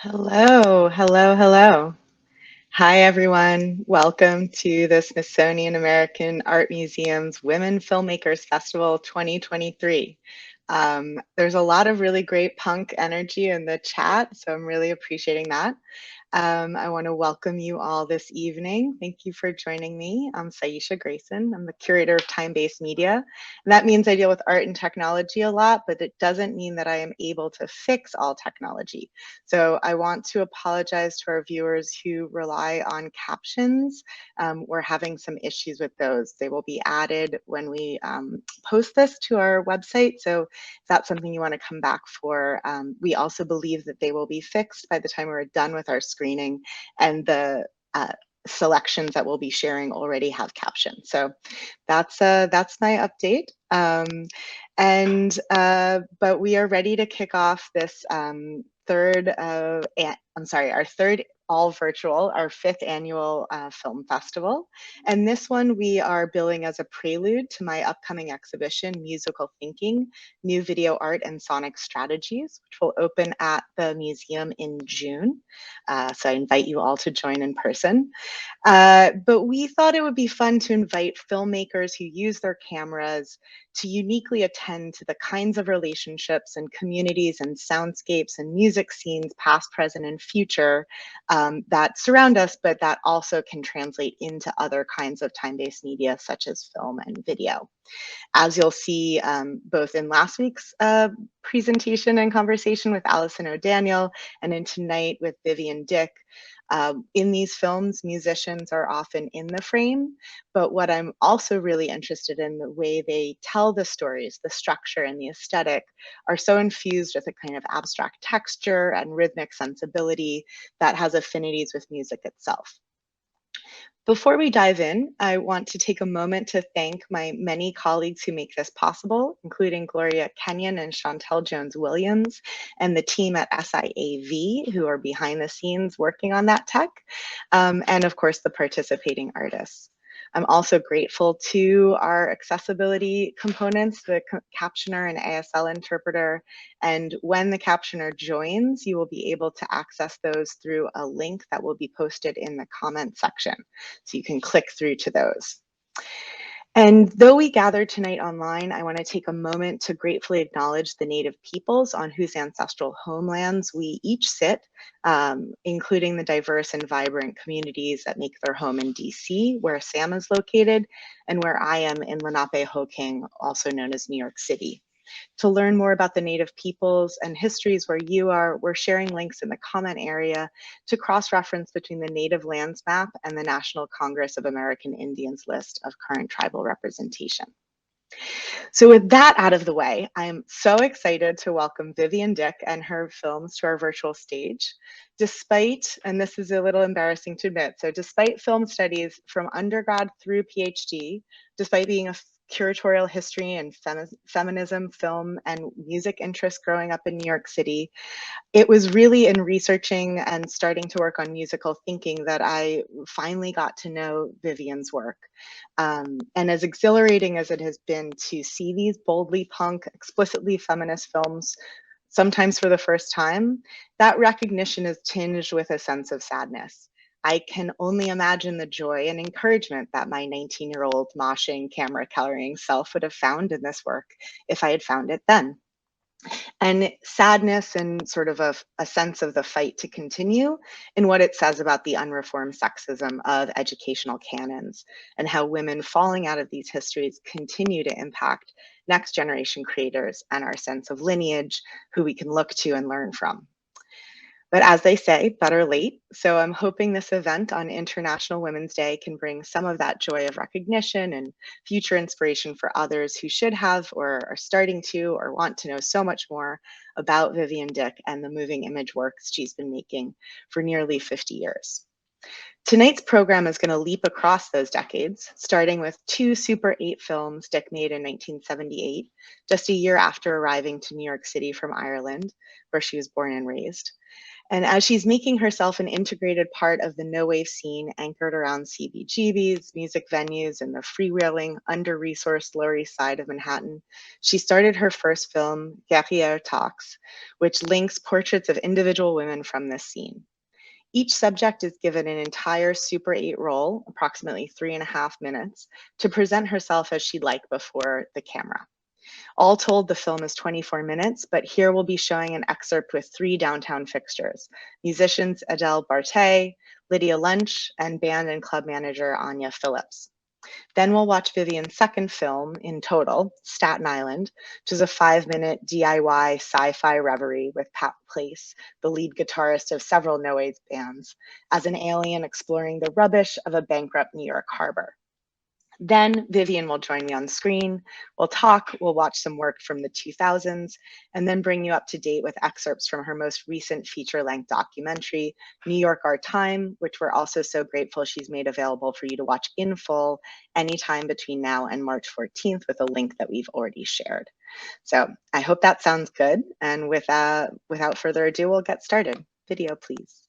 Hello, hello, hello. Hi, everyone. Welcome to the Smithsonian American Art Museum's Women Filmmakers Festival 2023. There's a lot of really great punk energy in the chat, so I'm really appreciating that. I want to welcome you all this evening. Thank you for joining me. I'm Saisha Grayson. I'm the curator of time-based media. And that means I deal with art and technology a lot, but it doesn't mean that I am able to fix all technology. So I want to apologize to our viewers who rely on captions. We're having some issues with those. They will be added when we post this to our website. So if that's something you want to come back for, we also believe that they will be fixed by the time we're done with our screening, and the selections that we'll be sharing already have captions. So that's my update. But we are ready to kick off this our third all virtual, our fifth annual film festival. And this one we are billing as a prelude to my upcoming exhibition, Musical Thinking, New Video Art and Sonic Strategies, which will open at the museum in June. So I invite you all to join in person. But we thought it would be fun to invite filmmakers who use their cameras to uniquely attend to the kinds of relationships and communities and soundscapes and music scenes, past, present, and future, that surround us, but that also can translate into other kinds of time-based media, such as film and video. As you'll see both in last week's presentation and conversation with Allison O'Daniel, and in tonight with Vivian Dick, in these films, musicians are often in the frame, but what I'm also really interested in, the way they tell the stories, the structure and the aesthetic are so infused with a kind of abstract texture and rhythmic sensibility that has affinities with music itself. Before we dive in, I want to take a moment to thank my many colleagues who make this possible, including Gloria Kenyon and Chantel Jones-Williams, and the team at SIAV, who are behind the scenes working on that tech, and of course the participating artists. I'm also grateful to our accessibility components, the captioner and ASL interpreter. And when the captioner joins, you will be able to access those through a link that will be posted in the comment section. So you can click through to those. And though we gathered tonight online, I want to take a moment to gratefully acknowledge the Native peoples on whose ancestral homelands we each sit, including the diverse and vibrant communities that make their home in DC, where SAM is located, and where I am in Lenapehoking, also known as New York City. To learn more about the Native peoples and histories where you are, we're sharing links in the comment area to cross-reference between the Native Lands Map and the National Congress of American Indians list of current tribal representation. So with that out of the way, I am so excited to welcome Vivian Dick and her films to our virtual stage. Despite, and this is a little embarrassing to admit, so despite film studies from undergrad through PhD, despite being a curatorial history and feminism, film, and music interest growing up in New York City, it was really in researching and starting to work on musical thinking that I finally got to know Vivian's work. And as exhilarating as it has been to see these boldly punk, explicitly feminist films, sometimes for the first time, that recognition is tinged with a sense of sadness. I can only imagine the joy and encouragement that my 19-year-old moshing, camera carrying self would have found in this work if I had found it then. And sadness and sort of a sense of the fight to continue in what it says about the unreformed sexism of educational canons and how women falling out of these histories continue to impact next generation creators and our sense of lineage, who we can look to and learn from. But as they say, better late. So I'm hoping this event on International Women's Day can bring some of that joy of recognition and future inspiration for others who should have or are starting to or want to know so much more about Vivian Dick and the moving image works she's been making for nearly 50 years. Tonight's program is going to leap across those decades, starting with two Super 8 films Dick made in 1978, just a year after arriving to New York City from Ireland, where she was born and raised. And as she's making herself an integrated part of the no wave scene anchored around CBGBs, music venues, and the freewheeling, under resourced Lower East Side of Manhattan, she started her first film, Guerrière Talks, which links portraits of individual women from this scene. Each subject is given an entire Super 8 role, approximately 3.5 minutes, to present herself as she'd like before the camera. All told, the film is 24 minutes, but here we'll be showing an excerpt with 3 downtown fixtures: musicians Adele Barté, Lydia Lunch, and band and club manager Anya Phillips. Then we'll watch Vivian's second film in total, Staten Island, which is a 5-minute DIY sci-fi reverie with Pat Place, the lead guitarist of several No Wave bands, as an alien exploring the rubbish of a bankrupt New York harbor. Then Vivian will join me on screen. We'll talk, we'll watch some work from the 2000s, and then bring you up to date with excerpts from her most recent feature-length documentary, New York Our Time, which we're also so grateful she's made available for you to watch in full anytime between now and March 14th with a link that we've already shared. So I hope that sounds good. And without further ado, we'll get started. Video, please.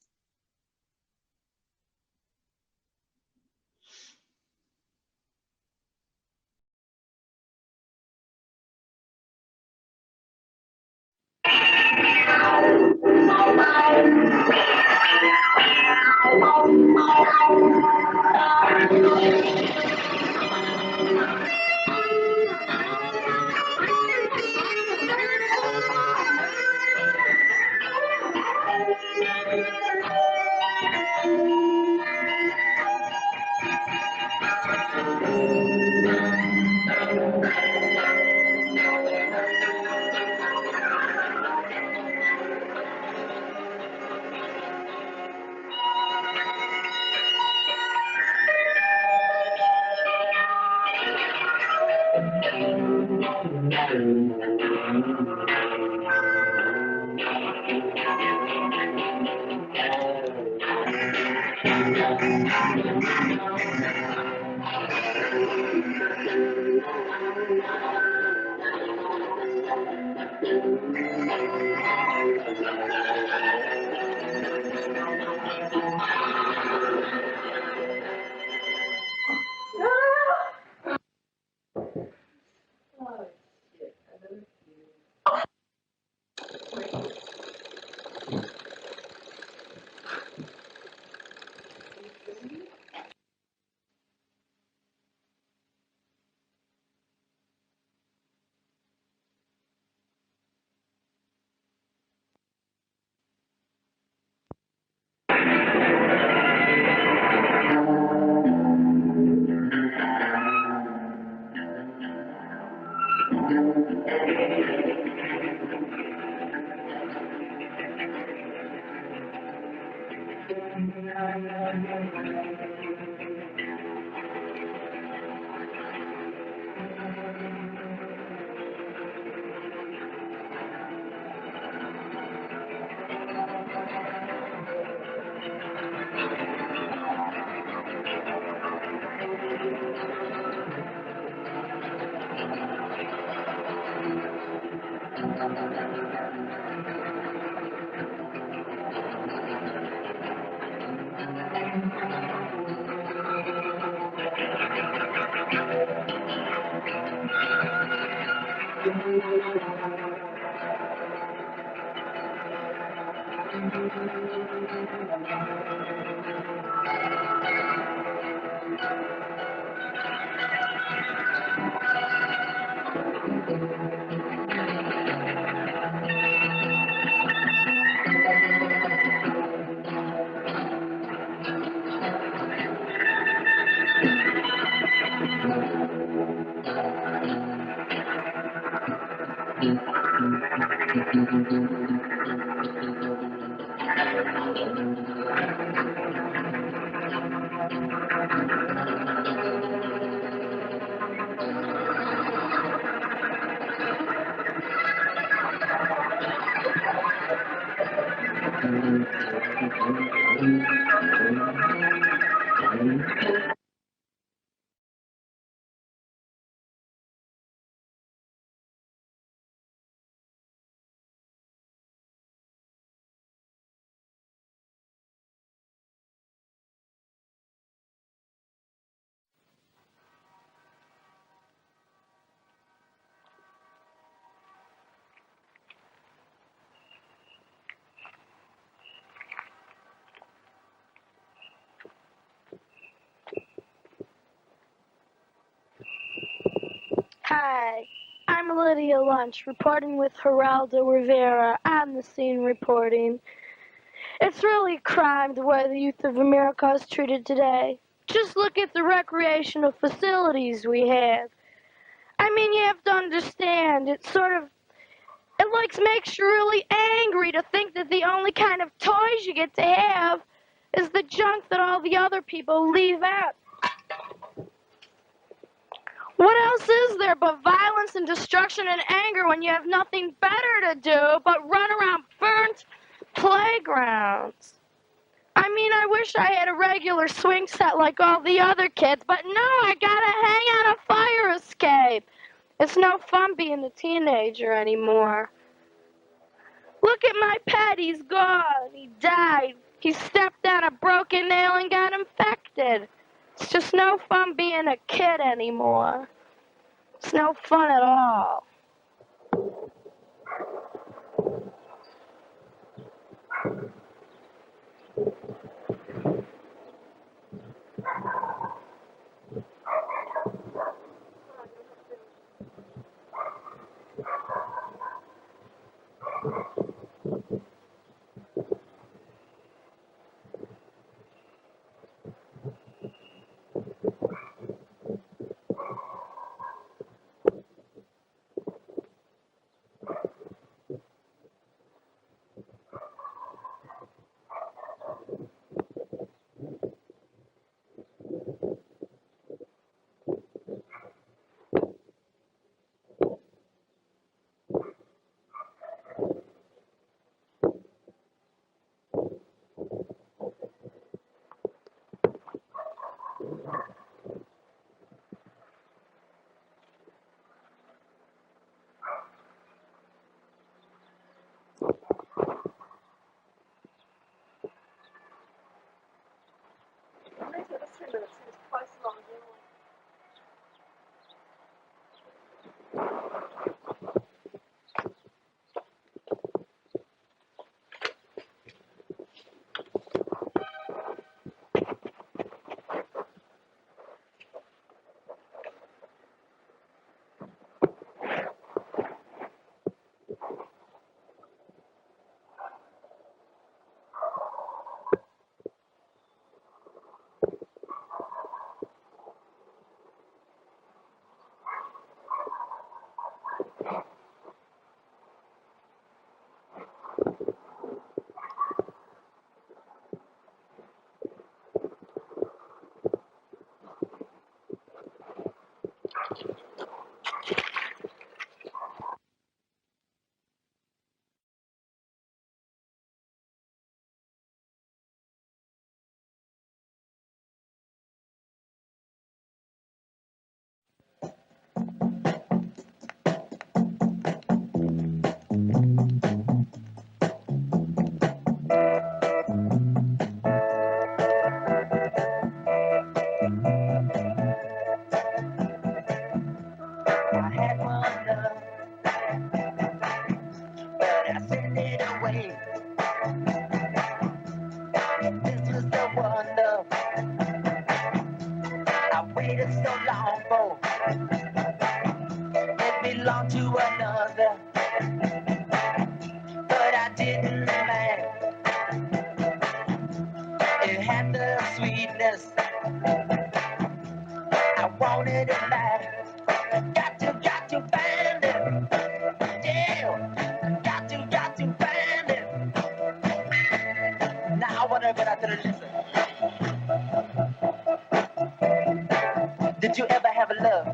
I'm Lydia Lunch, reporting with Geraldo Rivera on the scene reporting. It's really a crime the way the youth of America is treated today. Just look at the recreational facilities we have. I mean, you have to understand, it makes you really angry to think that the only kind of toys you get to have is the junk that all the other people leave out. What else is there but violence and destruction and anger when you have nothing better to do but run around burnt playgrounds? I mean, I wish I had a regular swing set like all the other kids, but no, I gotta hang on a fire escape. It's no fun being a teenager anymore. Look at my pet, he's gone. He died. He stepped on a broken nail and got infected. It's just no fun being a kid anymore. It's no fun at all. Did you ever have a love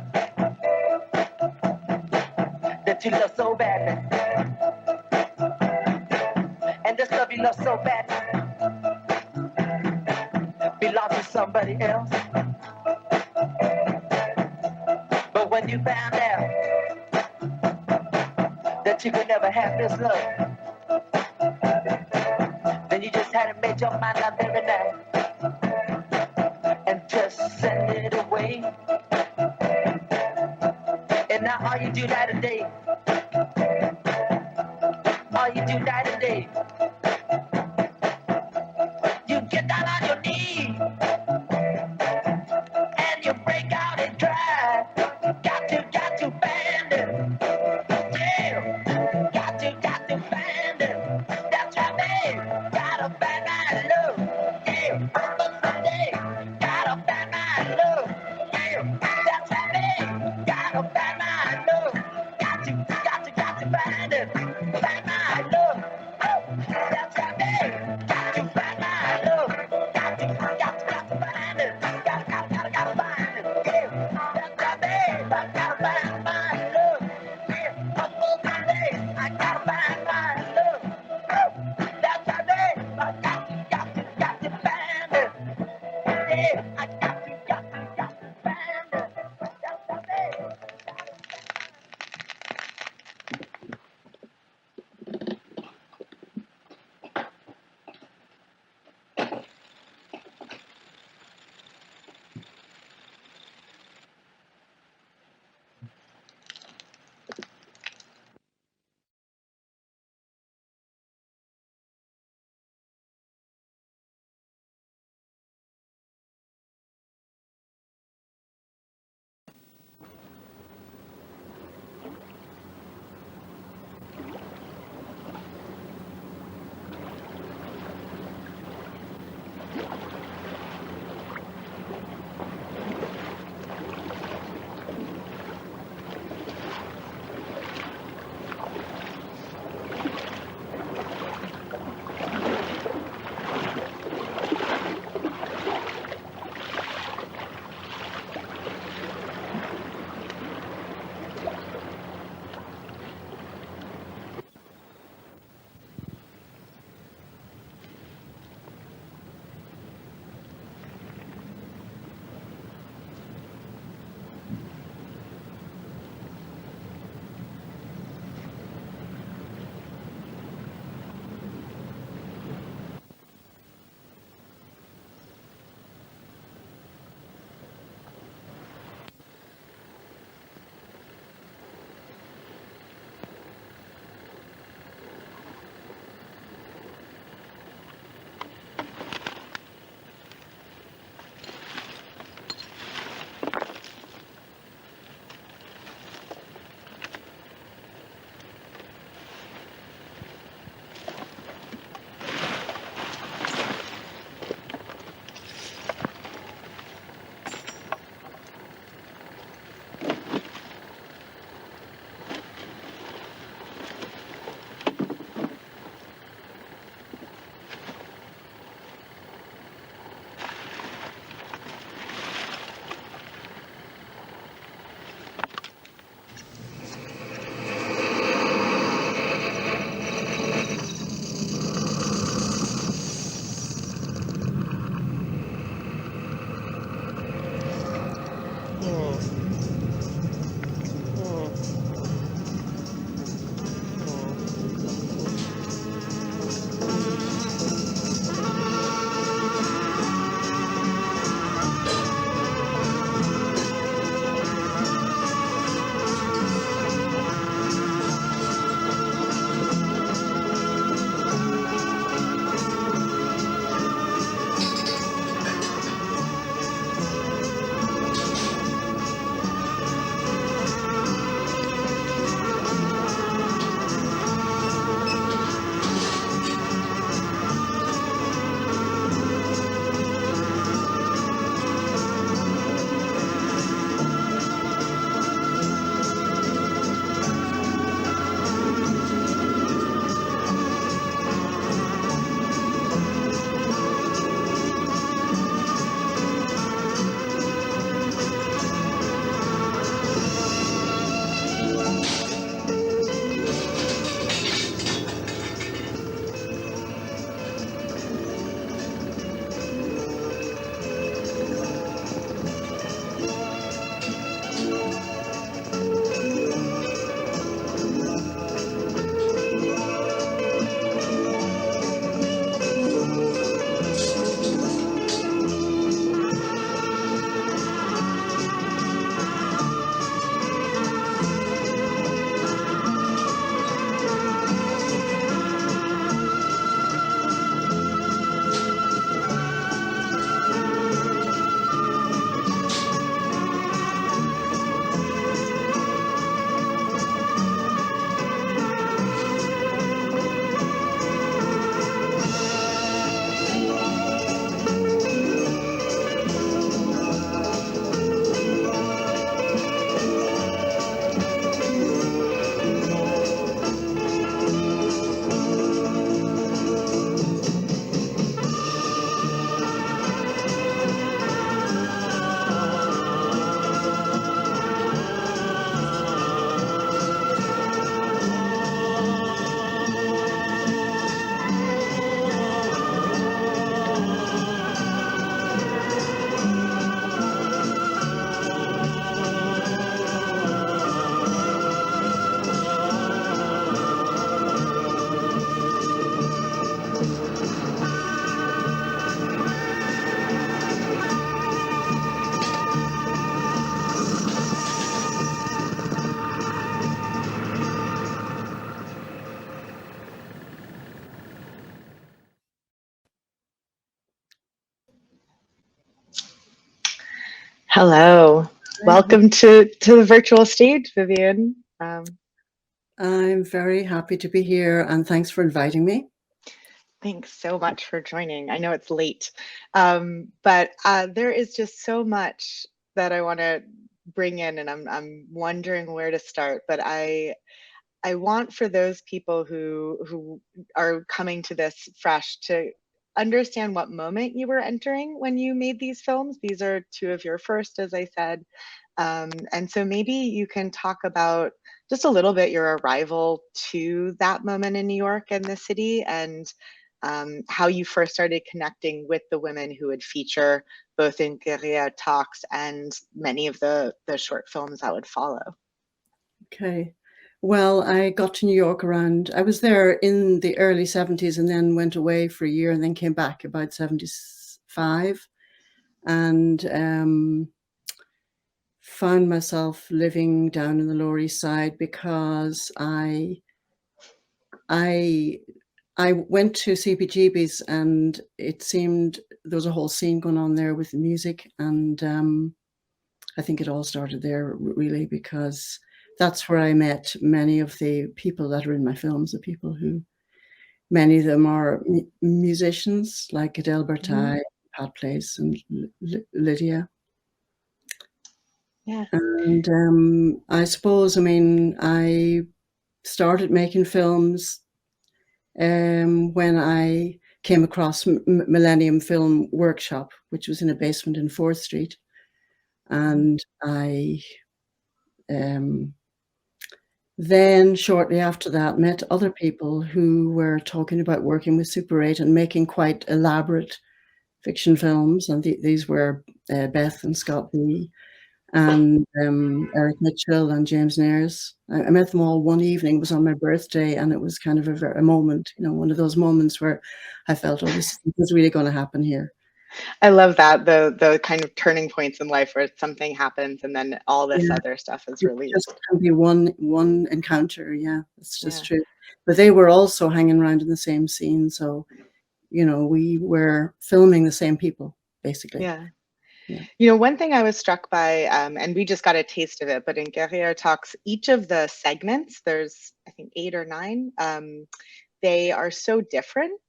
that you love so badly? And this love you love so badly belongs to somebody else. But when you found out that you could never have this love, then you just had to make your mind up every night and just send it away. And now all you do night and day, all you do night and day, you get down on your knees and you break out and cry. Got to band it. it. Find my love. That's right, babe. Got to find my love. Got to find it. Gotta find it. Yeah, that's right, babe. I gotta find my love. Yeah, hustle my day. I gotta find my love. That's right, babe. I got to find it. Yeah, I got to find it. That's right, babe. Hello. Hi. Welcome to the virtual stage, Vivian. I'm very happy to be here, and thanks for inviting me. Thanks so much for joining. I know it's late, but there is just so much that I want to bring in, and I'm wondering where to start. But I want for those people who are coming to this fresh to understand what moment you were entering when you made these films. These are two of your first, as I said. And so maybe you can talk about just a little bit your arrival to that moment in New York and the city, and how you first started connecting with the women who would feature both in Guerrilla Talks and many of the short films that would follow. Okay. Well, I got to New York I was there in the early 70s and then went away for a year and then came back about 75 and found myself living down in the Lower East Side because I went to CBGB's and it seemed there was a whole scene going on there with the music, and I think it all started there really, because that's where I met many of the people that are in my films, the people who, many of them are musicians like Adele Bertai, Pat Place, and Lydia. Yeah. And I suppose, I mean, I started making films when I came across Millennium Film Workshop, which was in a basement in 4th Street. And I then shortly after that met other people who were talking about working with Super 8 and making quite elaborate fiction films. And these were Beth and Scott Lee and Eric Mitchell and James Nares. I met them all one evening. It was on my birthday, and it was kind of a moment, you know, one of those moments where I felt, oh, this is really going to happen here. I love that, the kind of turning points in life where something happens and then all this other stuff is released. It just can be one encounter, yeah, it's just true. But they were also hanging around in the same scene, so, you know, we were filming the same people, basically. Yeah. You know, one thing I was struck by, and we just got a taste of it, but in Guerrilla Talks, each of the segments, there's, I think, 8 or 9, they are so different.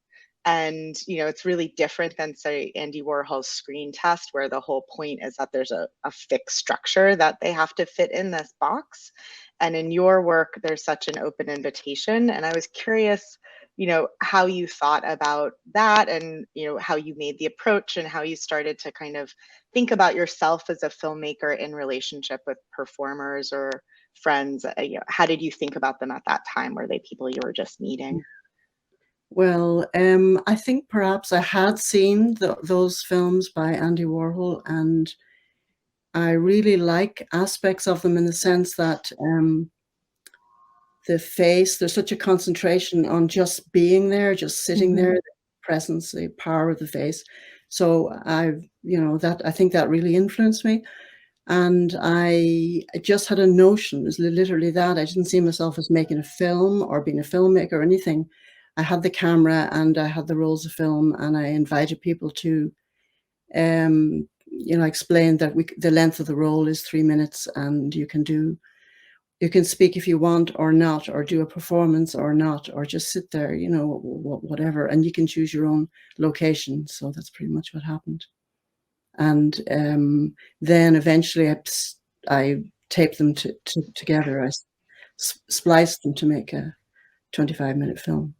And, you know, it's really different than, say, Andy Warhol's Screen Test, where the whole point is that there's a fixed structure that they have to fit in this box. And in your work, there's such an open invitation. And I was curious, you know, how you thought about that, and, you know, how you made the approach and how you started to kind of think about yourself as a filmmaker in relationship with performers or friends. You know, how did you think about them at that time? Were they people you were just meeting? Well, I think perhaps I had seen those films by Andy Warhol, and I really like aspects of them in the sense that the face, there's such a concentration on just being there, just sitting there, the presence, the power of the face. So you know, that I think that really influenced me. And I just had a notion, it was literally that. I didn't see myself as making a film or being a filmmaker or anything. I had the camera and I had the rolls of film, and I invited people to, you know, explain that the length of the roll is 3 minutes, and you can speak if you want or not, or do a performance or not, or just sit there, you know, whatever, and you can choose your own location. So that's pretty much what happened. And then eventually I taped them together. I spliced them to make a 25-minute film.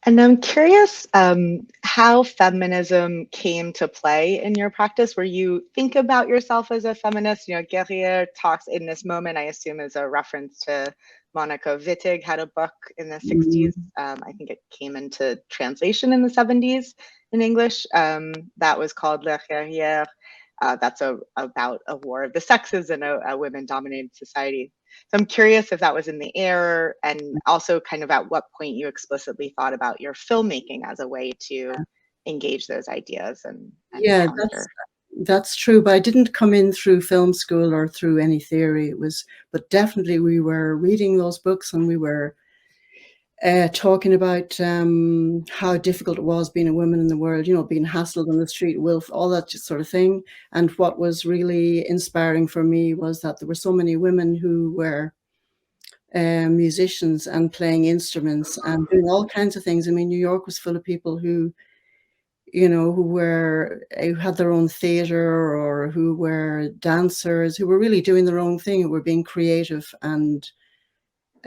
And I'm curious how feminism came to play in your practice, where you think about yourself as a feminist. You know, Guerrilla Talks in this moment, I assume, is a reference to Monica Wittig, had a book in the 60s. I think it came into translation in the 70s in English. That was called La Guerrière. That's about a war of the sexes in a women-dominated society. So I'm curious if that was in the air, and also kind of at what point you explicitly thought about your filmmaking as a way to engage those ideas and yeah, that's true. But I didn't come in through film school or through any theory. But definitely we were reading those books, and we were talking about how difficult it was being a woman in the world, you know, being hassled on the street, wolf, all that sort of thing. And what was really inspiring for me was that there were so many women who were musicians and playing instruments and doing all kinds of things. I mean, New York was full of people who, you know, who had their own theater or who were dancers, who were really doing their own thing, who were being creative. And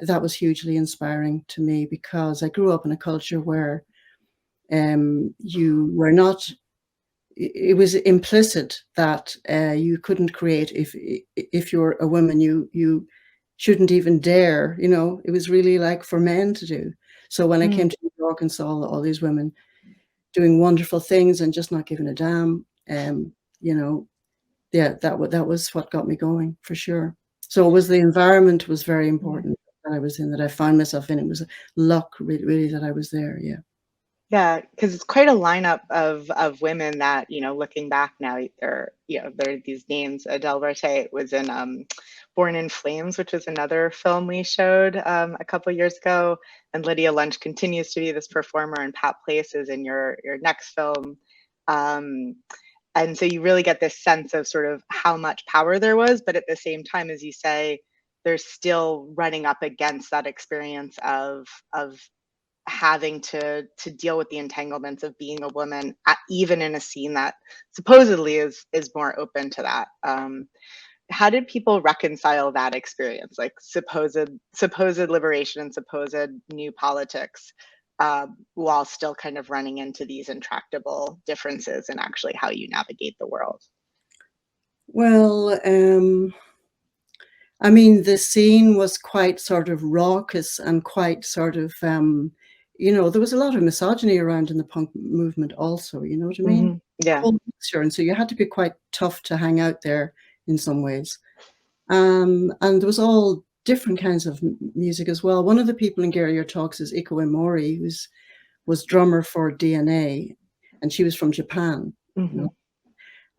that was hugely inspiring to me because I grew up in a culture where you were not, it was implicit that you couldn't create if you're a woman, you shouldn't even dare, you know, it was really like for men to do. So when I came to New York and saw all these women doing wonderful things and just not giving a damn, you know, yeah, that was what got me going for sure. So it was the environment was very important that I was in, that I found myself in. It was luck really that I was there. Yeah. Yeah, because it's quite a lineup of women that, you know, looking back now, there are these names. Adele Rete was in Born in Flames, which was another film we showed a couple years ago, and Lydia Lunch continues to be this performer, and Pat Place is in your next film. And so you really get this sense of sort of how much power there was, but at the same time, as you say, they're still running up against that experience of having to deal with the entanglements of being a woman, even in a scene that supposedly is more open to that. How did people reconcile that experience, like supposed liberation and supposed new politics, while still kind of running into these intractable differences in actually how you navigate the world? Well, I mean, the scene was quite sort of raucous and quite sort of, you know, there was a lot of misogyny around in the punk movement also, you know what I mean? Yeah. Whole mixture. And so you had to be quite tough to hang out there in some ways. And there was all different kinds of music as well. One of the people in Guerrilla Talks is Iko Emori, was drummer for DNA, and she was from Japan. You know?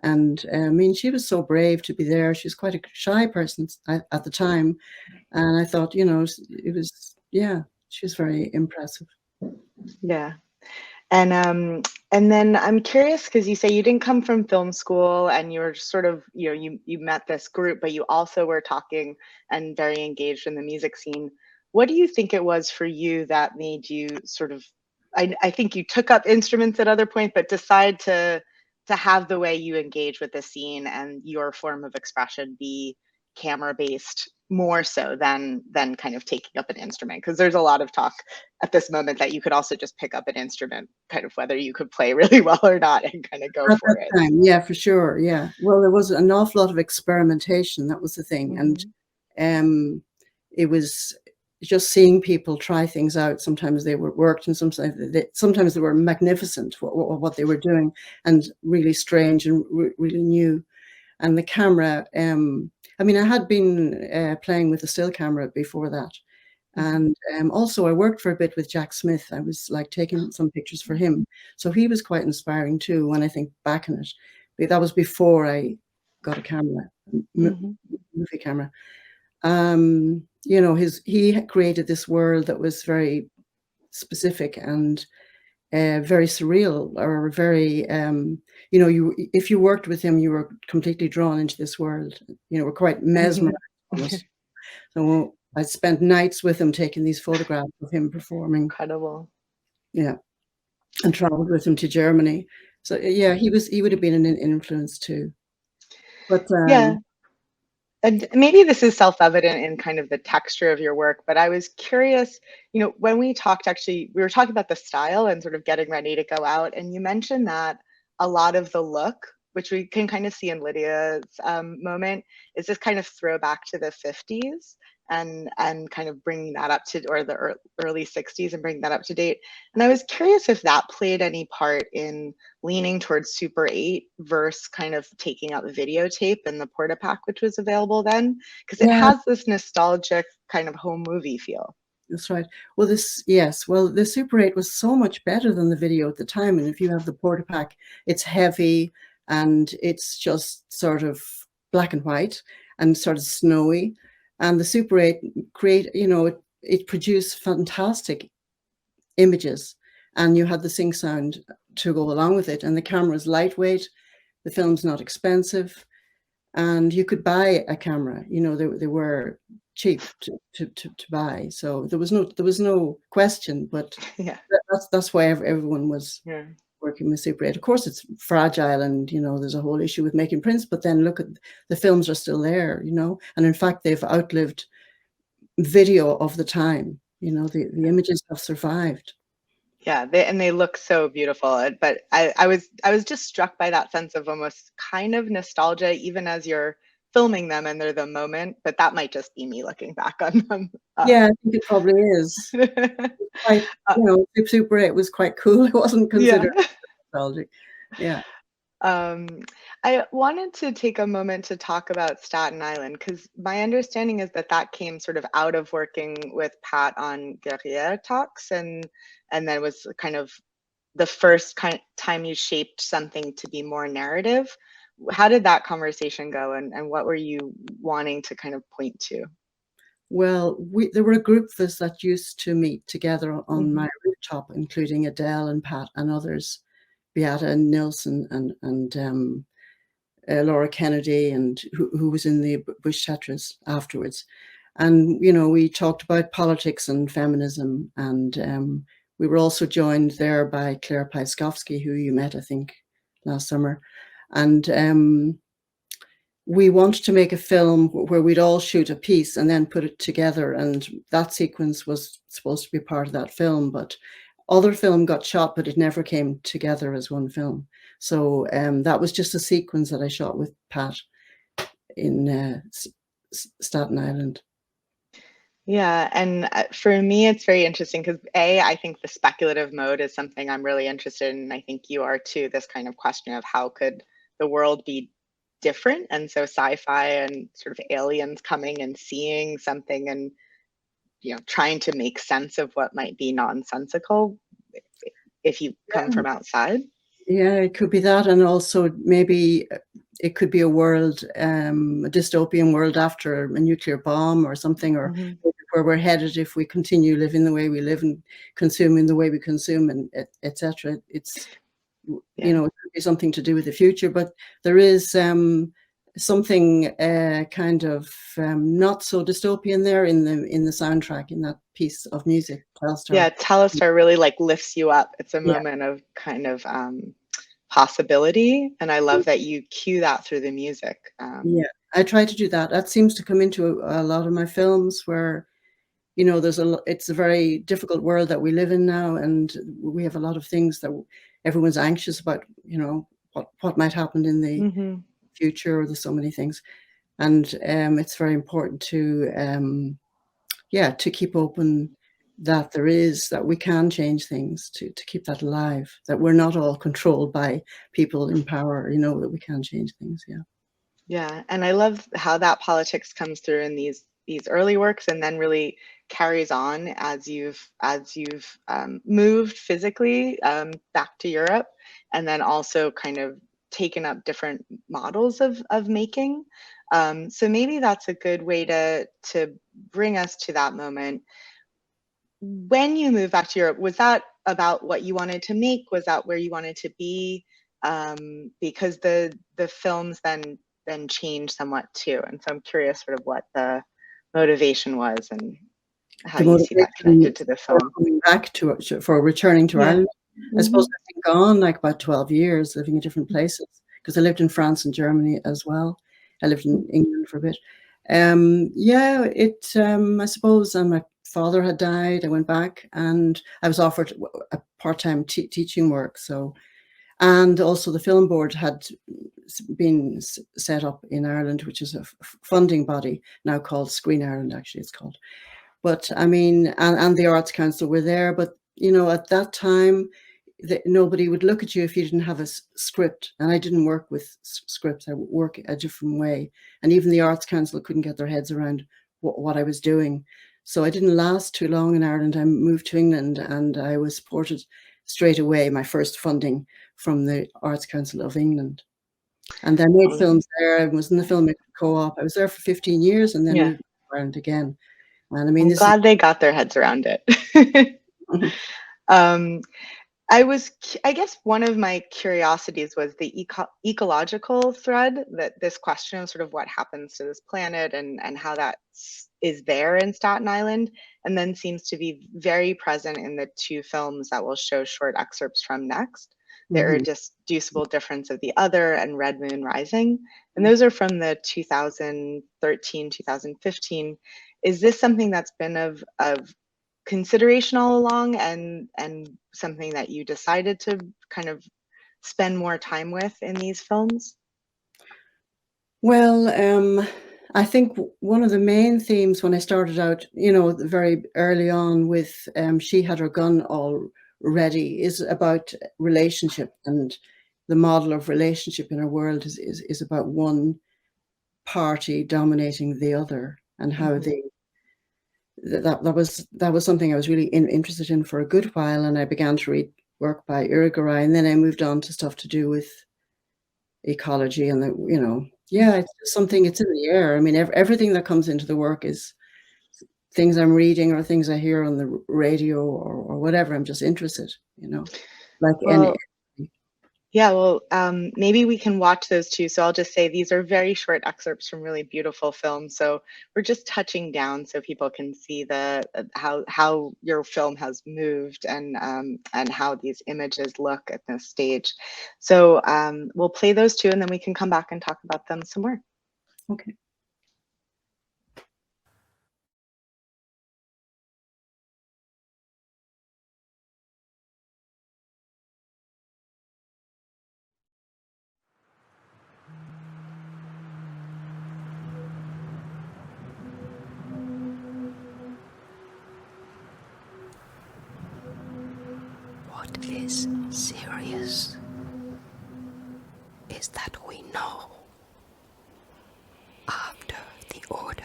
And I mean, she was so brave to be there. She was quite a shy person at the time. And I thought, you know, it was, yeah, she was very impressive. Yeah. And then I'm curious, because you say you didn't come from film school and you were sort of, you know, you met this group, but you also were talking and very engaged in the music scene. What do you think it was for you that made you sort of, I think you took up instruments at other points, but decide to have the way you engage with the scene and your form of expression be camera based more so than kind of taking up an instrument? Because there's a lot of talk at this moment that you could also just pick up an instrument, kind of whether you could play really well or not, and kind of go At for that it. time, yeah, for sure, yeah. Well, there was an awful lot of experimentation. That was the thing, and it was just seeing people try things out. Sometimes they worked, and sometimes they were magnificent what they were doing, and really strange and really new. And the camera, I mean, I had been playing with a still camera before that. And also I worked for a bit with Jack Smith. I was like taking some pictures for him. So he was quite inspiring too, when I think back on it. But that was before I got a camera, movie camera. You know, he created this world that was very specific and very surreal, or very, you know, if you worked with him, you were completely drawn into this world. You know, we're quite mesmerized almost. So I spent nights with him taking these photographs of him performing. Incredible. Yeah, and traveled with him to Germany. So yeah, he would have been an influence too. But Yeah. And maybe this is self-evident in kind of the texture of your work, but I was curious, you know, when we talked, actually, we were talking about the style and sort of getting ready to go out, and you mentioned that a lot of the look, which we can kind of see in Lydia's moment, is this kind of throwback to the 50s and kind of bringing that up to, or the early 60s, and bringing that up to date. And I was curious if that played any part in leaning towards Super 8 versus kind of taking out the videotape and the Portapak, which was available then, because it has this nostalgic kind of home movie feel. That's right. Well, well, the Super 8 was so much better than the video at the time. And if you have the Portapak, it's heavy and it's just sort of black and white and sort of snowy. And the Super 8 you know, it produced fantastic images, and you had the sync sound to go along with it. And the camera's lightweight, the film's not expensive, and you could buy a camera. You know, they were cheap to buy, so there was no question. But Yeah. that's why everyone was Yeah. working with Super 8. Of course, it's fragile, and you know, there's a whole issue with making prints. But then look at the films are still there, you know, and in fact, they've outlived video of the time. You know, the images have survived. Yeah, they look so beautiful. But I was just struck by that sense of almost kind of nostalgia, even as you're filming them and they're the moment. But that might just be me looking back on them. Yeah, I think it probably is. Quite, you know, Super 8 was quite cool. It wasn't considered nostalgic. Yeah. I wanted to take a moment to talk about Staten Island, because my understanding is that came sort of out of working with Pat on Guerriere Talks, and then was kind of the first time you shaped something to be more narrative. How did that conversation go, and what were you wanting to kind of point to? Well, there were a group of us that used to meet together on my rooftop, including Adele and Pat and others, Beata and Nilsson and Laura Kennedy, and who was in the Bush Tetras afterwards. And, you know, we talked about politics and feminism, and we were also joined there by Claire Pyskovsky, who you met, I think, last summer. And we wanted to make a film where we'd all shoot a piece and then put it together. And that sequence was supposed to be part of that film, but other film got shot, but it never came together as one film. So that was just a sequence that I shot with Pat in Staten Island. Yeah, and for me, it's very interesting because I think the speculative mode is something I'm really interested in. And I think you are too, this kind of question of how could the world be different? And so sci-fi and sort of aliens coming and seeing something and, you know, trying to make sense of what might be nonsensical if you come from outside. Yeah, it could be that. And also maybe it could be a world, a dystopian world after a nuclear bomb or something, or where we're headed if we continue living the way we live and consuming the way we consume, and etc. It's, you know, it could be something to do with the future, but there is something kind of not so dystopian there in the soundtrack, in that piece of music. Telstar. Yeah, Telstar really like lifts you up. It's a moment of kind of possibility, and I love that you cue that through the music. Yeah, I try to do that. That seems to come into a lot of my films, where, you know, it's a very difficult world that we live in now, and we have a lot of things that everyone's anxious about, you know, what might happen in the future. There's so many things, and it's very important to to keep open that that we can change things, to keep that alive, that we're not all controlled by people in power, you know, that we can change things. Yeah, and I love how that politics comes through in these early works, and then really carries on as you've moved physically back to Europe, and then also kind of taken up different models of making. So maybe that's a good way to bring us to that moment. When you moved back to Europe, was that about what you wanted to make? Was that where you wanted to be? Because the films then changed somewhat too, and so I'm curious sort of what the motivation was and how you see that connected to the film. Coming back for returning to Ireland, I suppose I've been gone like about 12 years, living in different places, because I lived in France and Germany as well. I lived in England for a bit. I suppose, and my father had died. I went back and I was offered a part-time teaching work. So, and also the film board had been set up in Ireland, which is a funding body now called Screen Ireland, actually it's called. But I mean, and the Arts Council were there, but you know, at that time, nobody would look at you if you didn't have a script. And I didn't work with scripts. I work a different way. And even the Arts Council couldn't get their heads around what I was doing. So I didn't last too long in Ireland. I moved to England, and I was supported straight away, my first funding from the Arts Council of England. And then made films there. I was in the Filmmaker Co-op. I was there for 15 years, and then moved to Ireland again. And I mean, I'm glad they got their heads around it. Um, I guess one of my curiosities was the ecological thread, that this question of sort of what happens to this planet and how that is there in Staten Island, and then seems to be very present in the two films that we'll show short excerpts from next. The Mhm. Irreducible Difference of the Other and Red Moon Rising. And those are from the 2013, 2015. Is this something that's been of consideration all along, and something that you decided to kind of spend more time with in these films? Well, I think one of the main themes when I started out, very early on with She Had Her Gun All Ready, is about relationship, and the model of relationship in our world is about one party dominating the other, and how Mhm. they that was something I was really interested in for a good while, and I began to read work by Irigaray, and then I moved on to stuff to do with ecology, and yeah, it's just something, it's in the air. I mean, everything that comes into the work is things I'm reading or things I hear on the radio or whatever. I'm just interested, like any. Well, yeah, well, maybe we can watch those too. So I'll just say these are very short excerpts from really beautiful films. So we're just touching down so people can see the how your film has moved, and how these images look at this stage. So we'll play those two, and then we can come back and talk about them some more. Okay. What is serious is that we know after the order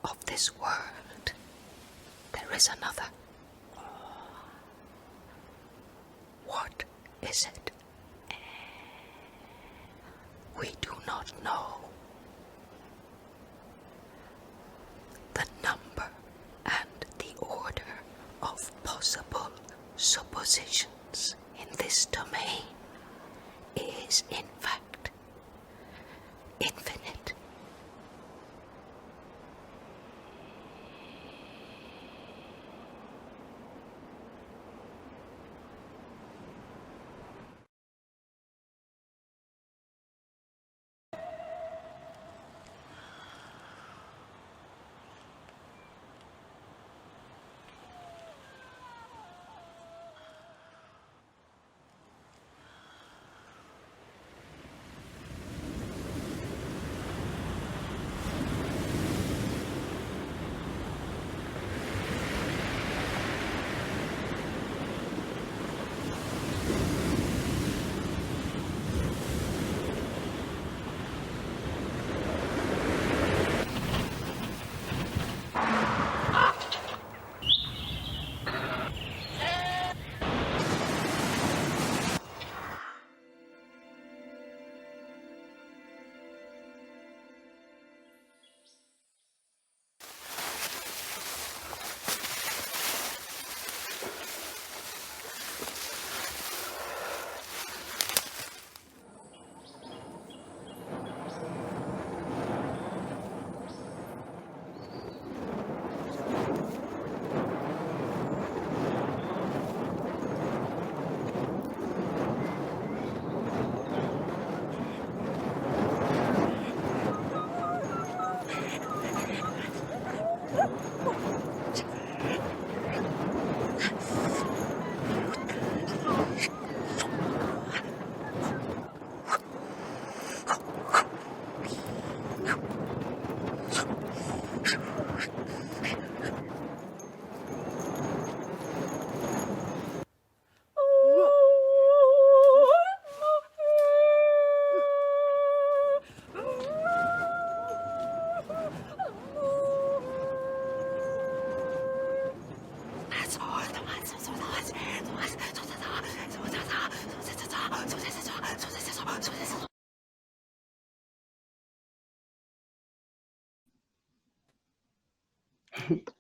of this world there is another. What is it? We do not know. The number and the order of possible suppositions in this domain is in fact infinite.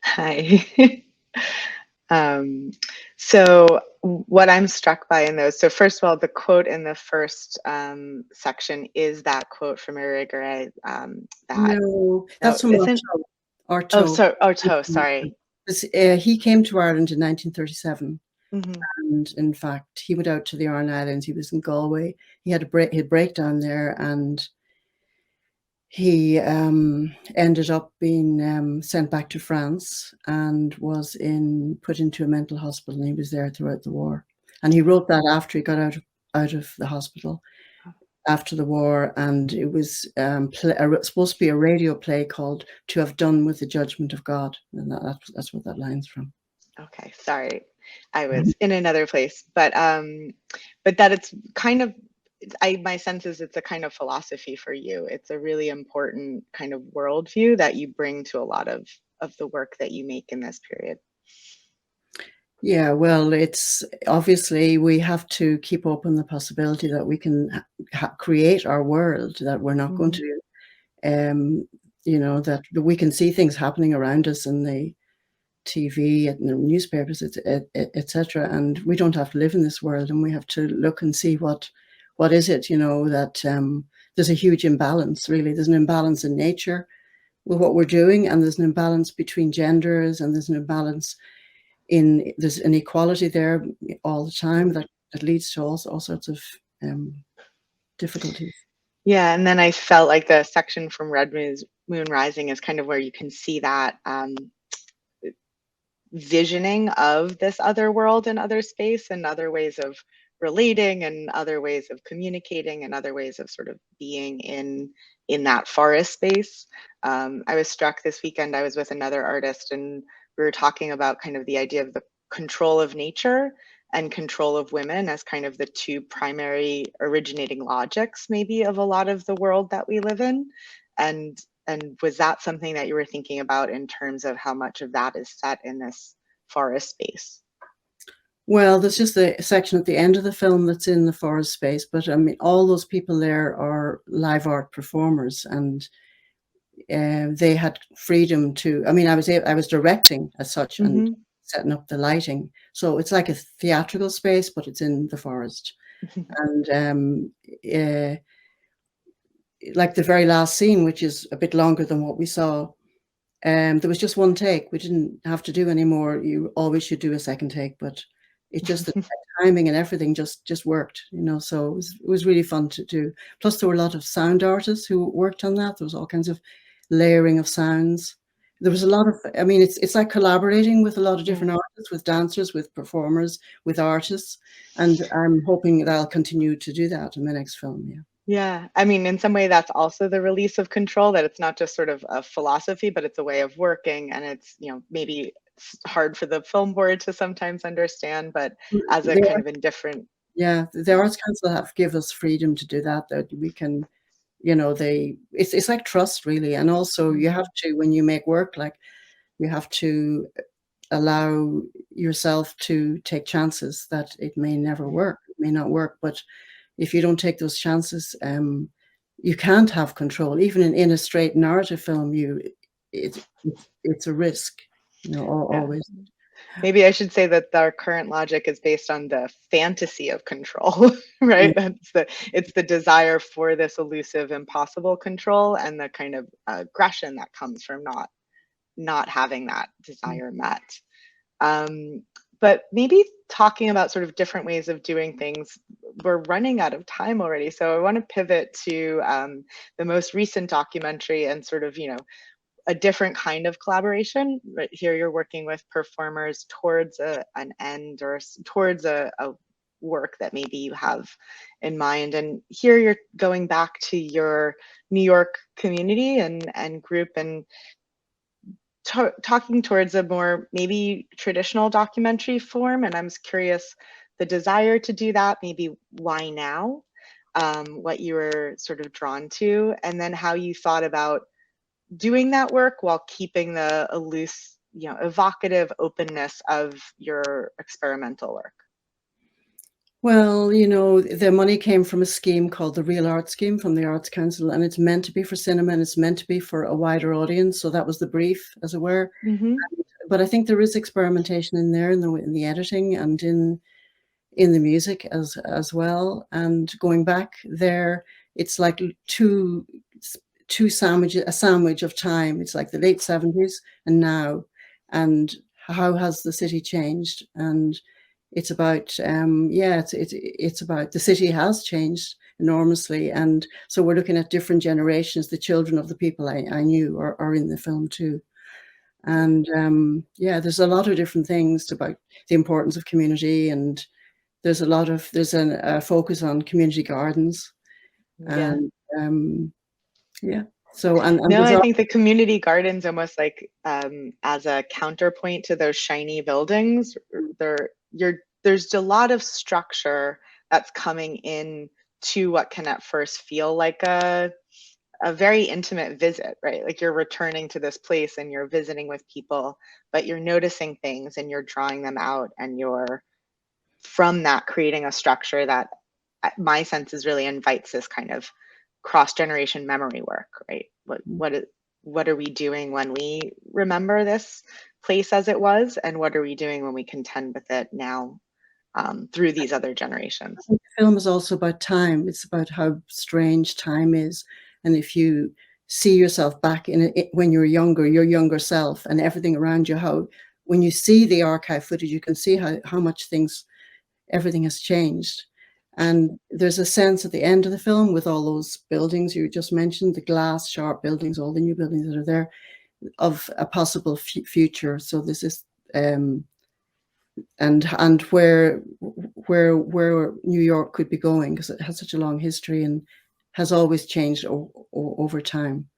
Hi. Um, so what I'm struck by in those, so first of all, the quote in the first section is that quote from Irigaray, that, No, no, that's from isn't, oh, Artaud. so Artaud, sorry. He came to Ireland in 1937. Hmm. And in fact, he went out to the Aran Islands. He was in Galway. He had a breakdown there, and he ended up being sent back to France and was put into a mental hospital. And he was there throughout the war. And he wrote that after he got out of the hospital after the war, and it was supposed to be a radio play called "To Have Done with the Judgment of God," and that's what that line's from. Okay, sorry, I was in another place, but that it's kind of, my sense is it's a kind of philosophy for you. It's a really important kind of worldview that you bring to a lot of the work that you make in this period. Yeah, well, it's obviously we have to keep open the possibility that we can create our world, that we're not going to, that we can see things happening around us in the TV and the newspapers, etc. And we don't have to live in this world, and we have to look and see what is it, that there's a huge imbalance, really. There's an imbalance in nature with what we're doing, and there's an imbalance between genders, and there's an imbalance there's inequality there all the time that leads to all sorts of difficulties. Yeah, and then I felt like the section from Red Moon Rising is kind of where you can see that visioning of this other world and other space and other ways of relating and other ways of communicating and other ways of sort of being in that forest space. I was struck this weekend, I was with another artist, and we were talking about kind of the idea of the control of nature and control of women as kind of the two primary originating logics maybe of a lot of the world that we live in. And was that something that you were thinking about in terms of how much of that is set in this forest space? Well, there's just a section at the end of the film that's in the forest space, but I mean, all those people there are live art performers, and they had freedom to. I mean, I was directing as such and setting up the lighting, so it's like a theatrical space, but it's in the forest. And like the very last scene, which is a bit longer than what we saw, there was just one take. We didn't have to do any more. You always should do a second take, but it just the timing and everything just worked, so it was really fun to do. Plus there were a lot of sound artists who worked on that. There was all kinds of layering of sounds. There was a lot of, I mean, it's like collaborating with a lot of different artists, with dancers, with performers, with artists, and I'm hoping that I'll continue to do that in the next film. Yeah, I mean, in some way that's also the release of control, that it's not just sort of a philosophy, but it's a way of working, and it's, maybe hard for the film board to sometimes understand, but as a kind of indifferent. Yeah, the Arts Council have given us freedom to do that we can, it's like trust, really. And also you have to, when you make work, like, you have to allow yourself to take chances that it may never work, it may not work. But if you don't take those chances, you can't have control. Even in a straight narrative film, it's a risk, always. Maybe I should say that our current logic is based on the fantasy of control, right? It's the desire for this elusive, impossible control, and the kind of aggression that comes from not having that desire met. But maybe talking about sort of different ways of doing things, we're running out of time already. So I want to pivot to the most recent documentary and sort of, a different kind of collaboration. Right here, you're working with performers towards an end, or towards a work that maybe you have in mind. And here you're going back to your New York community and group, and talking towards a more maybe traditional documentary form. And I'm curious, the desire to do that, maybe why now, what you were sort of drawn to, and then how you thought about doing that work while keeping the loose, evocative openness of your experimental work. Well, the money came from a scheme called the Real Art Scheme from the Arts Council, and it's meant to be for cinema, and it's meant to be for a wider audience. So that was the brief, as it were. But I think there is experimentation in there, in the editing and in in the music as well. And going back there, it's like a sandwich of time. It's like the late 70s and now, and how has the city changed? And it's about it's about the city has changed enormously, and so we're looking at different generations. The children of the people I knew are in the film too. And there's a lot of different things about the importance of community, and there's a focus on community gardens. Yeah. And so and no, I think the community gardens almost like as a counterpoint to those shiny buildings, there's a lot of structure that's coming in to what can at first feel like a very intimate visit, right? Like you're returning to this place and you're visiting with people, but you're noticing things and you're drawing them out, and you're from that creating a structure that my sense is really invites this kind of cross-generation memory work, right? What are we doing when we remember this place as it was, and what are we doing when we contend with it now through these other generations? The film is also about time. It's about how strange time is, and if you see yourself back in it when you're younger, your younger self, and everything around you, how when you see the archive footage, you can see how much everything has changed. And there's a sense at the end of the film with all those buildings you just mentioned, the glass sharp buildings, all the new buildings that are there, of a possible future. So this is and where New York could be going, because it has such a long history and has always changed over time.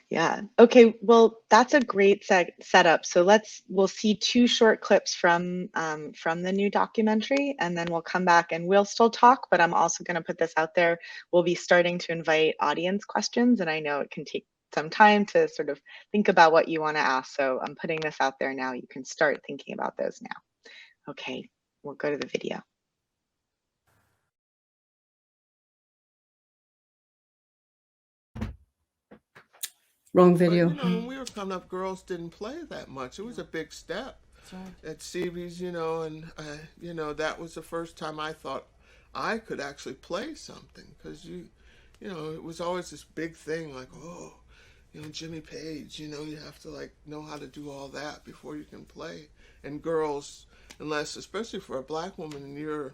Yeah. Okay. Well, that's a great setup. So we'll see 2 short clips from the new documentary, and then we'll come back and we'll still talk, but I'm also going to put this out there. We'll be starting to invite audience questions, and I know it can take some time to sort of think about what you want to ask. So I'm putting this out there now. You can start thinking about those now. Okay. We'll go to the video. Wrong video. But, when we were coming up, girls didn't play that much. It was a big step at CB's, and that was the first time I thought I could actually play something, because it was always this big thing, like, oh, Jimmy Page, you have to like know how to do all that before you can play. And girls, especially for a black woman, and you're,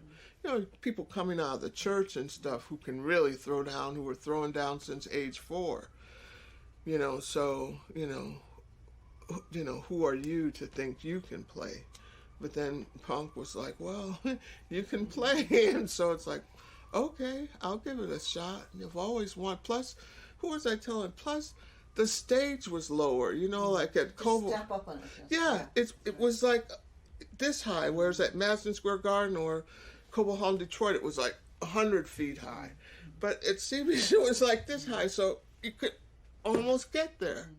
people coming out of the church and stuff who can really throw down, who were throwing down since age 4. So, who are you to think you can play? But then punk was like, well, you can play. And so it's like, okay, I'll give it a shot. You've always wanted. Plus, who was I telling? Plus, the stage was lower, like at Cobo. Step up on it. Yeah, it was like this high, whereas at Madison Square Garden or Cobo Hall in Detroit, it was like 100 feet high. But at CBC, it was like this high, so you could almost get there.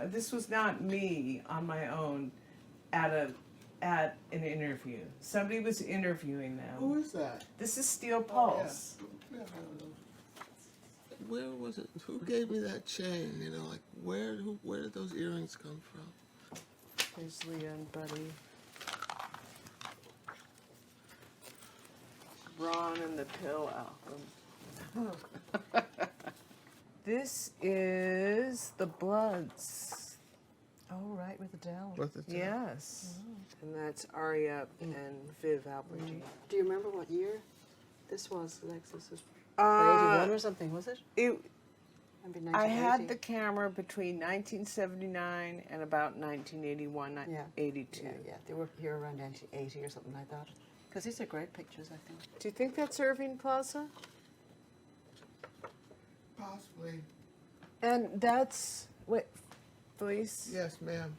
This was not me on my own at an interview. Somebody was interviewing them. Who is that? This is Steel Pulse. Yeah, I don't know. Where was it? Who gave me that chain? Like where did those earrings come from? Here's Leah and Buddy. Ron and the Pill album. This is the Bloods. Oh, right, with Adele. With Adele. Yes. And that's Aria and Viv Albertine. Do you remember what year this was, Alexis? Was 81 or something, was it? Maybe I had 1980. the camera between 1979 and about 1981, 82. Yeah, they were here around 1980 or something like that. Because these are great pictures, I think. Do you think that's Irving Plaza? Possibly. And that's, wait, Felice? Yes, ma'am.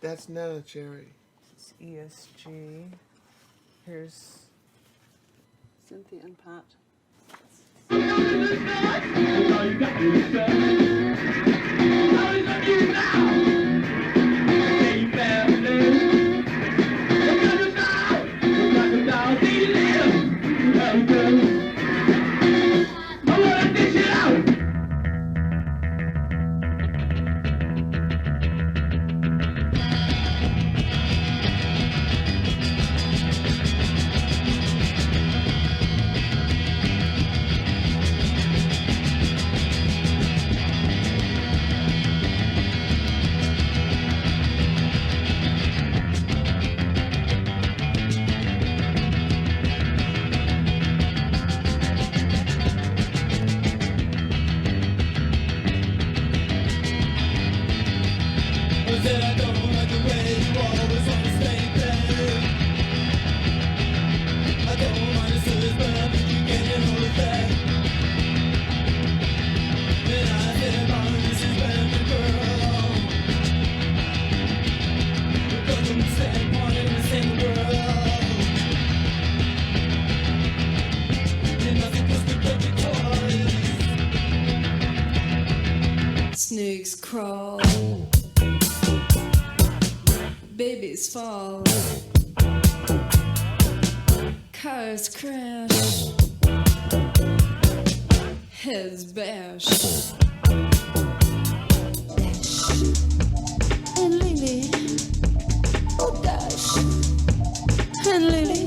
That's Nana Cherry. It's ESG. Here's Cynthia and Pat. Snakes crawl, babies fall, cars crash, heads bash. And Lily, oh gosh, and Lily.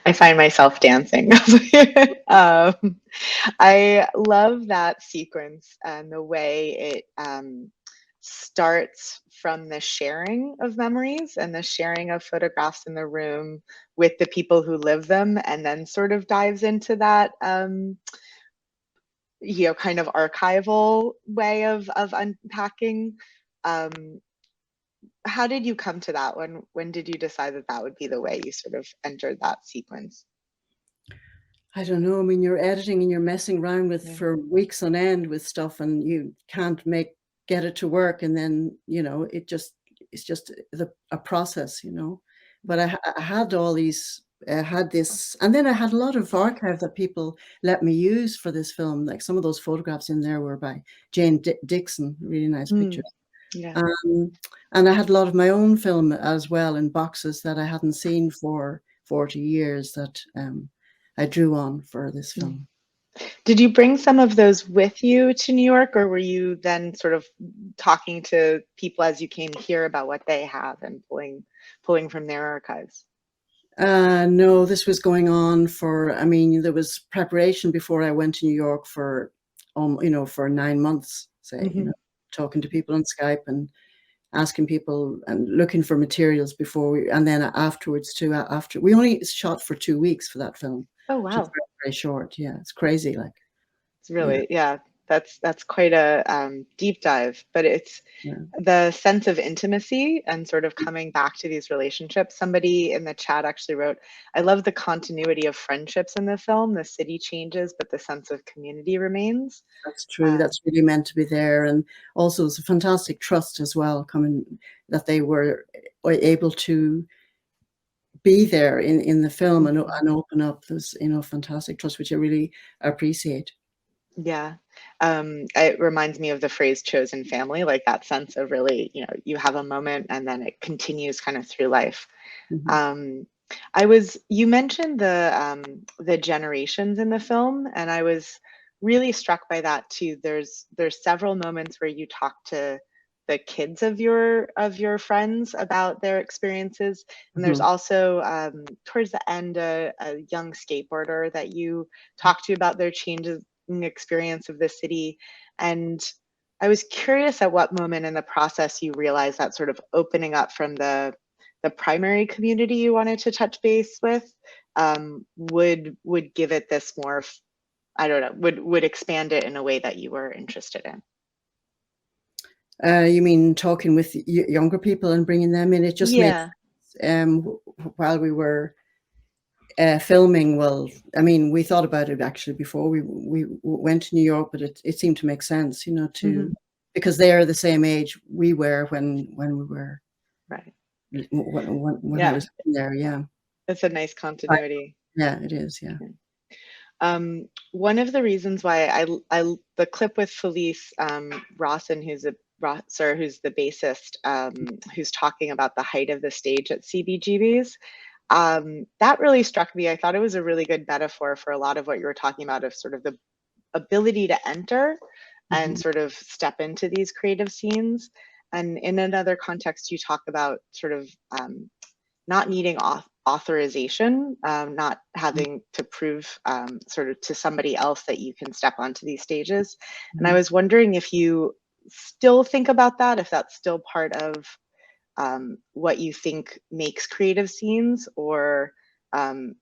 I find myself dancing. I love that sequence and the way it starts from the sharing of memories and the sharing of photographs in the room with the people who live them, and then sort of dives into that kind of archival way of unpacking. How did you come to that? When did you decide that that would be the way you sort of entered that sequence? I don't know. I mean, you're editing and you're messing around with for weeks on end with stuff, and you can't get it to work. And then, it's just a process, But I had all these, I had this, and then I had a lot of archive that people let me use for this film. Like some of those photographs in there were by Jane Dixon, really nice pictures. Yeah. And I had a lot of my own film as well in boxes that I hadn't seen for 40 years that I drew on for this film. Did you bring some of those with you to New York, or were you then sort of talking to people as you came here about what they have and pulling from their archives? No, this was going on there was preparation before I went to New York for 9 months, say, talking to people on Skype and asking people and looking for materials and then afterwards too. After we only shot for 2 weeks for that film. Oh wow, very, very short. Yeah, it's crazy. Like it's really that's quite a deep dive, but it's the sense of intimacy and sort of coming back to these relationships. Somebody in the chat actually wrote, I love the continuity of friendships in the film. The city changes, but the sense of community remains. That's true. That's really meant to be there. And also it's a fantastic trust as well, that they were able to be there in the film and open up. There's, fantastic trust, which I really appreciate. Yeah. It reminds me of the phrase chosen family, like that sense of really, you have a moment and then it continues kind of through life. You mentioned the generations in the film, and I was really struck by that too. There's several moments where you talk to the kids of your friends about their experiences, and there's also towards the end a young skateboarder that you talk to about their changes experience of the city. And I was curious at what moment in the process you realized that sort of opening up from the primary community you wanted to touch base with would give it this more, I don't know, would expand it in a way that you were interested in. You mean talking with younger people and bringing them in? It just made while we were filming. Well, I mean, we thought about it actually before we went to New York, but it seemed to make sense, because they're the same age we were when we were right. When I was there. Yeah, it's a nice continuity. Yeah, it is. Yeah. One of the reasons why I the clip with Felice Rawson, who's the bassist, who's talking about the height of the stage at CBGB's. That really struck me. I thought it was a really good metaphor for a lot of what you were talking about, of sort of the ability to enter and sort of step into these creative scenes. And in another context, you talk about sort of not needing authorization, not having to prove sort of to somebody else that you can step onto these stages. And I was wondering if you still think about that, if that's still part of what you think makes creative scenes, or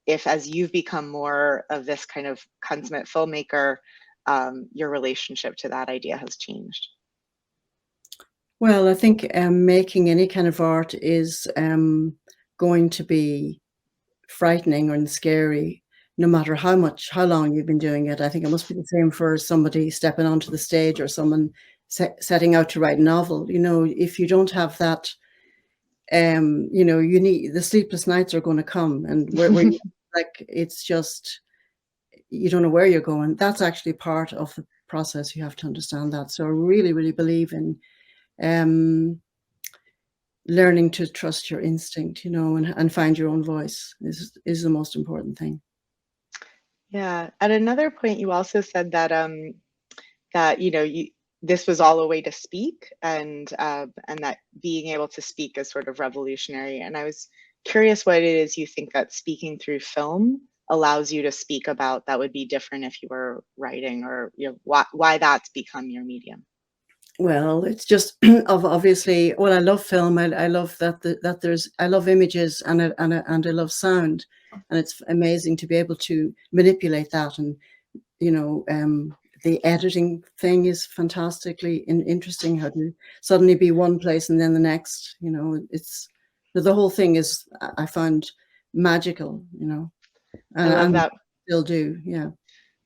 if, as you've become more of this kind of consummate filmmaker, your relationship to that idea has changed. Well, I think making any kind of art is going to be frightening and scary, no matter how long you've been doing it. I think it must be the same for somebody stepping onto the stage or someone setting out to write a novel. You know, if you don't have that, you know, you need, the sleepless nights are going to come, and where like, it's just, you don't know where you're going. That's actually part of the process. You have to understand that. So I really, really believe in learning to trust your instinct, you know, and find your own voice is the most important thing. Yeah. At another point, you also said that that, you know, this was all a way to speak, and that being able to speak is sort of revolutionary. And I was curious what it is you think that speaking through film allows you to speak about that would be different if you were writing, or, you know, why that's become your medium. Well, it's just obviously, well, I love film. I love that there's, I love images, and I love sound, and it's amazing to be able to manipulate that. And, you know, the editing thing is fantastically interesting, how to suddenly be one place and then the next, you know, it's, the whole thing is, I found magical, you know, I love that. Still do. Yeah.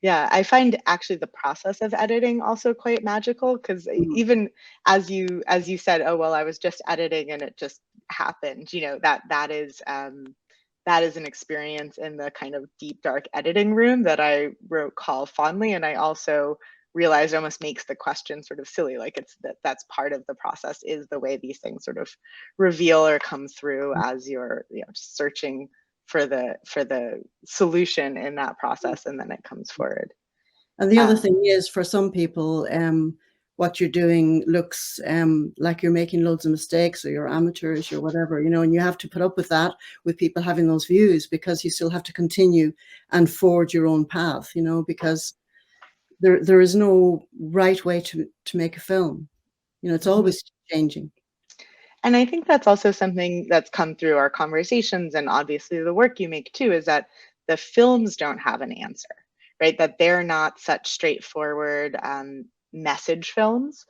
Yeah, I find actually the process of editing also quite magical, because even as you said, oh well, I was just editing and it just happened. You know, that is an experience in the kind of deep dark editing room that I recall fondly, and I also realized almost makes the question sort of silly. Like, it's that's part of the process, is the way these things sort of reveal or come through as you're, you know, searching for the solution in that process, and then it comes forward. And the other thing is, for some people, what you're doing looks like you're making loads of mistakes, or you're amateurish or whatever, you know, and you have to put up with that, with people having those views, because you still have to continue and forge your own path, you know, because there is no right way to make a film. You know, it's always changing. And I think that's also something that's come through our conversations, and obviously the work you make too, is that the films don't have an answer, right? That they're not such straightforward message films.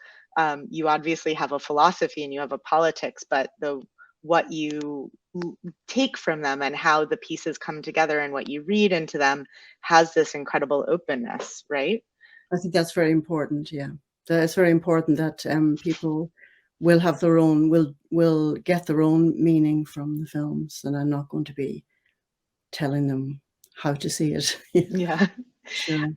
You obviously have a philosophy and you have a politics, but what you take from them and how the pieces come together and what you read into them has this incredible openness, right? I think that's very important. Yeah, it's very important that people will have their own, will get their own meaning from the films, and I'm not going to be telling them how to see it. Yeah. Sure.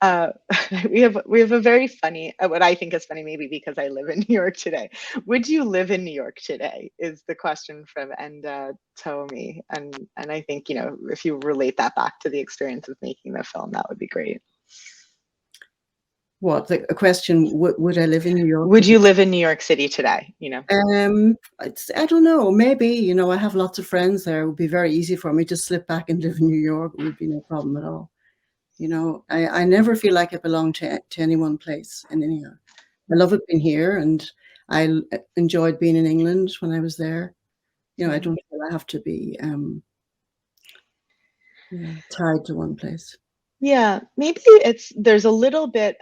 We have a very funny, what I think is funny, maybe because I live in New York today. Would you live in New York today, is the question from Enda Tomi. And I think, you know, if you relate that back to the experience of making the film, that would be great. What, the question, would I live in New York? Would you live in New York City today, you know? I don't know, maybe, you know, I have lots of friends there. It would be very easy for me to slip back and live in New York. It would be no problem at all. You know, I never feel like I belong to any one place in India. I love it being here, and I enjoyed being in England when I was there. You know, I don't feel I have to be tied to one place. Yeah, maybe there's a little bit,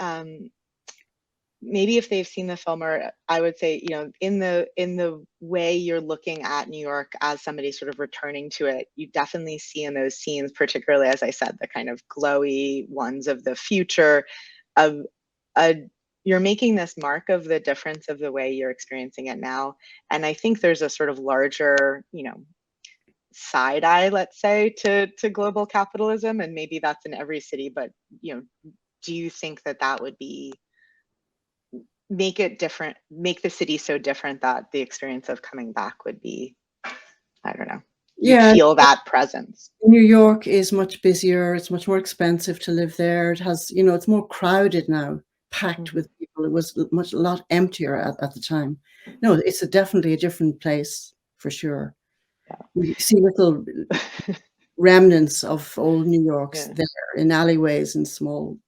maybe if they've seen the film, or I would say, you know, in the way you're looking at New York as somebody sort of returning to it, you definitely see in those scenes, particularly, as I said, the kind of glowy ones of the future, you're making this mark of the difference of the way you're experiencing it now. And I think there's a sort of larger, you know, side eye, let's say, to global capitalism, and maybe that's in every city, but, you know, do you think that would be, make it different, make the city so different that the experience of coming back would be, I don't know, you feel that presence? New York is much busier, it's much more expensive to live there. It has, you know, it's more crowded now, packed with people. It was a lot emptier at the time. No, it's definitely a different place for sure. You see little remnants of old New York's there in alleyways and small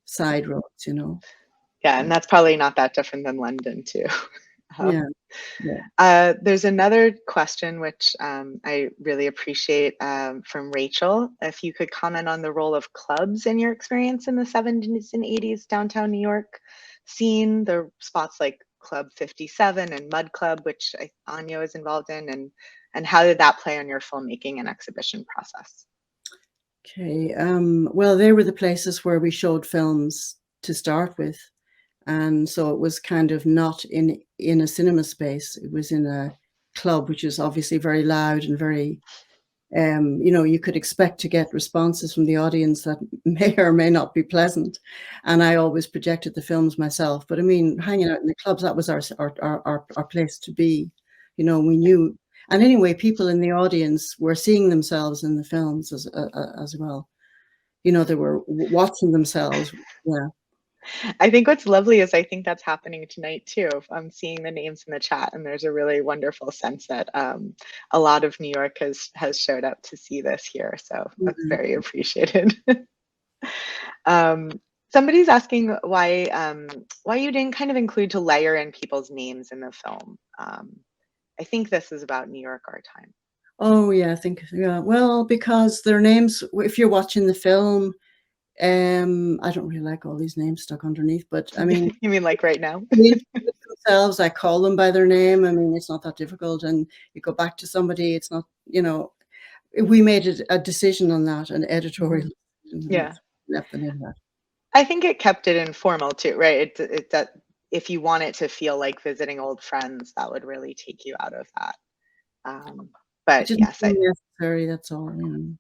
side roads, you know. Yeah, and that's probably not that different than London too. Yeah. Yeah. There's another question which I really appreciate from Rachel. If you could comment on the role of clubs in your experience in the 70s and 80s downtown New York scene, the spots like Club 57 and Mud Club, which Anya was involved in, and how did that play on your filmmaking and exhibition process? Okay. Well, they were the places where we showed films to start with. And so it was kind of not in a cinema space. It was in a club, which is obviously very loud and very, you know, you could expect to get responses from the audience that may or may not be pleasant. And I always projected the films myself. But I mean, hanging out in the clubs, that was our place to be. You know, we knew. And anyway, people in the audience were seeing themselves in the films as well. You know, they were watching themselves. Yeah. I think what's lovely is I think that's happening tonight too. I'm seeing the names in the chat, and there's a really wonderful sense that a lot of New York has showed up to see this here. So that's very appreciated. Somebody's asking why you didn't kind of include to layer in people's names in the film. I think this is about New York Our Time. Oh yeah, I think yeah. Well, because their names, if you're watching the film, I don't really like all these names stuck underneath, but I mean, you mean like right now? themselves, I call them by their name. I mean, it's not that difficult. And you go back to somebody, it's not, you know, we made a decision on that, an editorial. Yeah. Left the name that. I think it kept it informal too, right? It that if you want it to feel like visiting old friends, that would really take you out of that. But yes, necessary. That's all. You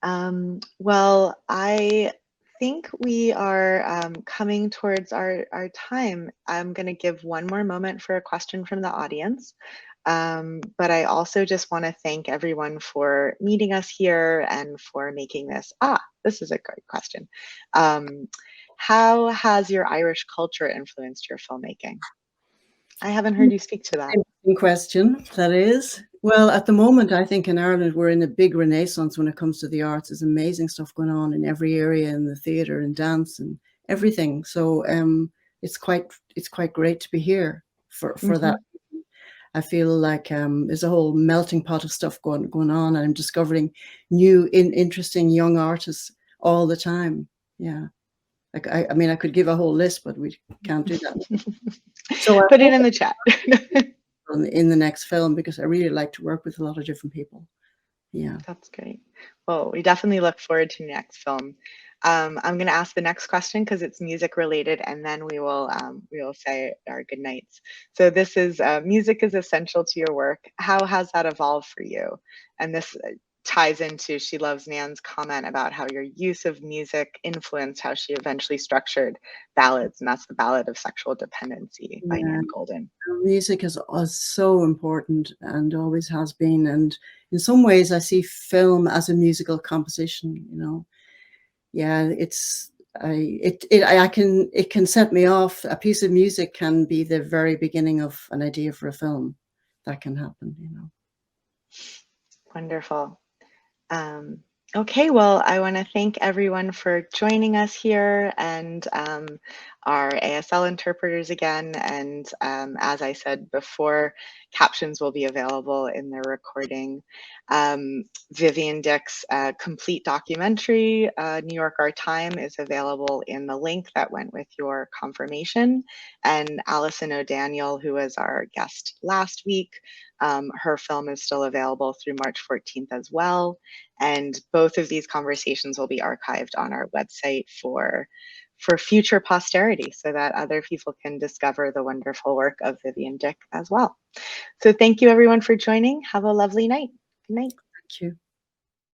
know. Well, I think we are coming towards our time. I'm going to give one more moment for a question from the audience. But I also just want to thank everyone for meeting us here and for making this. This is a great question. How has your Irish culture influenced your filmmaking? I haven't heard you speak to that. Interesting question, that is. Well, at the moment, I think in Ireland, we're in a big renaissance when it comes to the arts. There's amazing stuff going on in every area, in the theatre and dance and everything. So it's quite great to be here for that. I feel like there's a whole melting pot of stuff going on, and I'm discovering new, interesting young artists all the time. Yeah. Like I mean, I could give a whole list, but we can't do that. So put it in the chat. In the next film, because I really like to work with a lot of different people. Yeah. That's great. Well, we definitely look forward to the next film. I'm going to ask the next question because it's music related, and then we will say our good nights. So this is music is essential to your work. How has that evolved for you? And this ties into She Loves Nan's comment about how your use of music influenced how she eventually structured ballads, and that's the Ballad of Sexual Dependency by Nan Goldin. Music is so important and always has been, and in some ways I see film as a musical composition, you know. Yeah, it can set me off. A piece of music can be the very beginning of an idea for a film. That can happen, you know. Wonderful. Okay, well, I want to thank everyone for joining us here, and our ASL interpreters again. And as I said before, captions will be available in the recording. Vivian Dick's complete documentary, New York Our Time, is available in the link that went with your confirmation. And Alison O'Daniel, who was our guest last week, her film is still available through March 14th as well. And both of these conversations will be archived on our website for future posterity, so that other people can discover the wonderful work of Vivian Dick as well. So thank you everyone for joining. Have a lovely night. Good night. Thank you.